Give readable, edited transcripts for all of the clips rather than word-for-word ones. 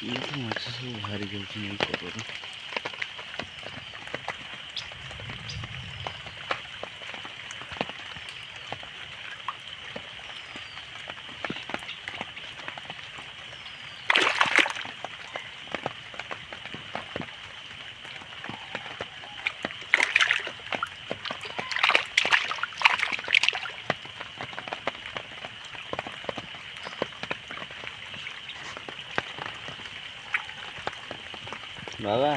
ମାଛ ସବୁ ବାହାରି ଯାଉଛନ୍ତି ଏଇ କଡ଼ରୁ। ବାବା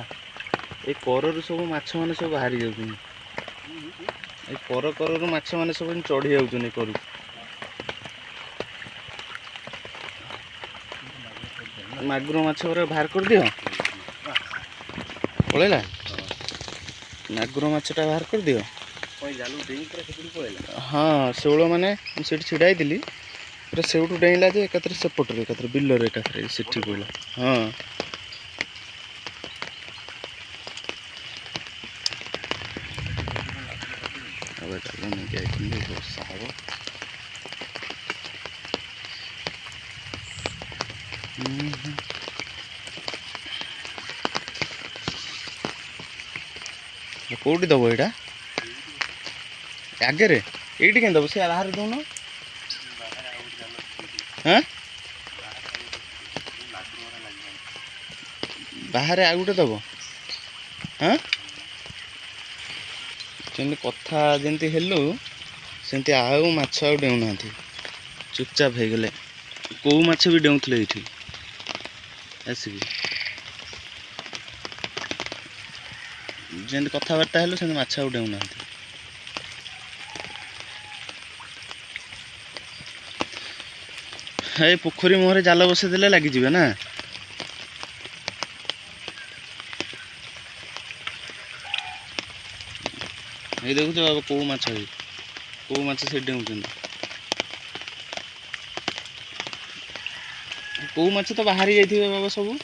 ଏ କରରୁ ସବୁ ମାଛ ମାନେ ସବୁ ବାହାରି ଯାଉଛନ୍ତି। ଏ କରରୁ ମାଛ ମାନେ ସବୁ ଚଢ଼ି ଯାଉଛନ୍ତି କରକୁ। ମାଗୁର ମାଛ ଗୁରା ବାହାର କରିଦିଅ। ପଳେଇଲା ମାଗୁର ମାଛଟା ବାହାର କରିଦିଅ। ହଁ ଶେଉଳ ମାନେ ମୁଁ ସେଠି ଛିଡ଼ା ହେଇଥିଲି ପୁରା ସେଇଠୁ ଡେଇଁଲା ଯେ ଏକାଥରେ ସେପଟରେ ଏକାଥରେ ବିଲରେ ଏକାଥରେ ସେଠି ପଡ଼ିଲା। ହଁ ଏବେ ଜାଲ ନେଇକି ଯାଇଛନ୍ତି ବର୍ଷା ହେବ। କୋଉଠି ଦବ ଏଇଟା? ଆଗରେ ଏଇଠି କେମିତି ଦବ? ସେ ବାହାରେ ଦଉନ। ହଁ ବାହାରେ ଆଉ ଗୋଟେ ଦବ। ହଁ ସେମିତି କଥା ଯେମିତି ହେଲୁ ସେମିତି ଆଉ ମାଛ ଆଉ ଡେଉଁନାହାନ୍ତି, ଚୁପଚାପ ହେଇଗଲେ। କୋଉ ମାଛ ବି ଡେଉଁଥିଲେ ଏଇଠି ଆସିକି। ଯେମିତି କଥାବାର୍ତ୍ତା ହେଲୁ ସେମିତି ମାଛ ଆଉ ଡେଉଁନାହାନ୍ତି। ଏଇ ପୋଖରୀ ମୁହଁରେ ଜାଲ ବସେଇ ଦେଲେ ଲାଗିଯିବେ ନା। ଏଇ ଦେଖୁଛ ବାବା କୋଉ ମାଛ ସେ ଡେଉଁଛନ୍ତି। କୋଉ ମାଛ ତ ବାହାରି ଯାଇଥିବେ ବାବା ସବୁ।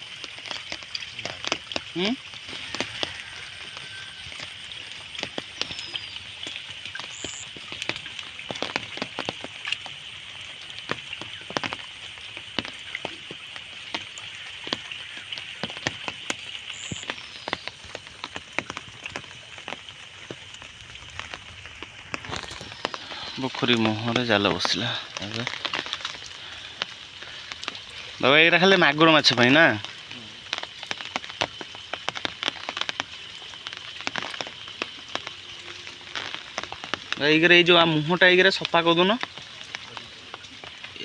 ପୋଖରୀ ମୁହଁରେ ଜାଲ ବସିଲା ଏବେ। ବାବା ଏଇଟା ଖାଲି ମାଗୁର ମାଛ ପାଇଁ ନା? ଏଇଗରେ ଏଇ ଯୋଉ ମୁହଁଟା ଏଇଗରେ ସଫା କରିଦଉନ।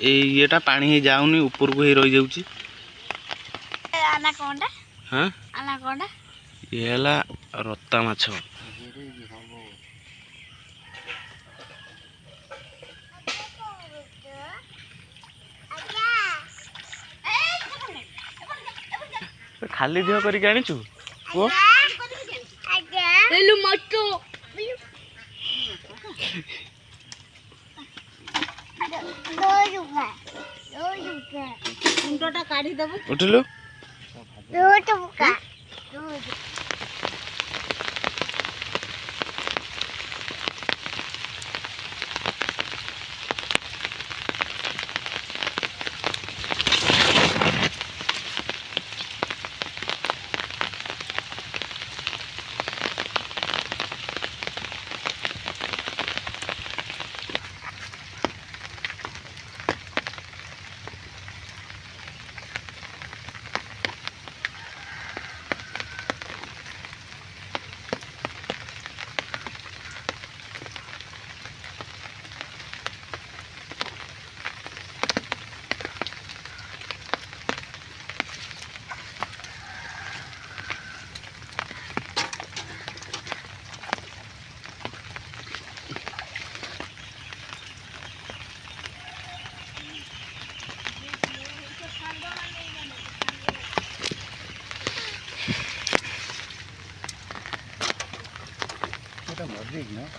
ଏଇ ଇଏଟା ପାଣି ହେଇ ଯାଉନି, ଉପରକୁ ହେଇ ରହିଯାଉଛି। ହଁ ଇଏ ହେଲା ରତା ମାଛ। ଖାଲି ଦେହ କରିକି ଆଣିଛୁ ପୁଅ? ଉଠିଲୁ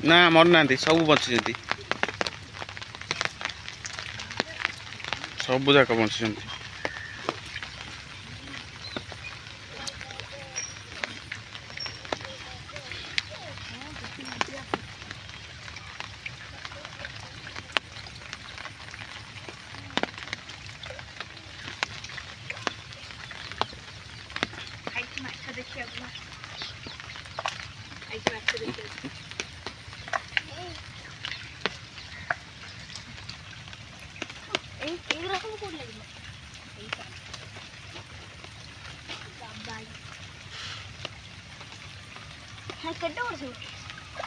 ନା ମରିନାହାନ୍ତି, ସବୁ ବଞ୍ଚିଛନ୍ତି, ସବୁ ଯାକ ବଞ୍ଚିଛନ୍ତି।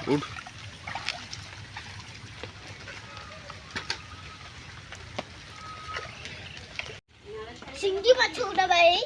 उठ सिंगी माछ उड़ा भाई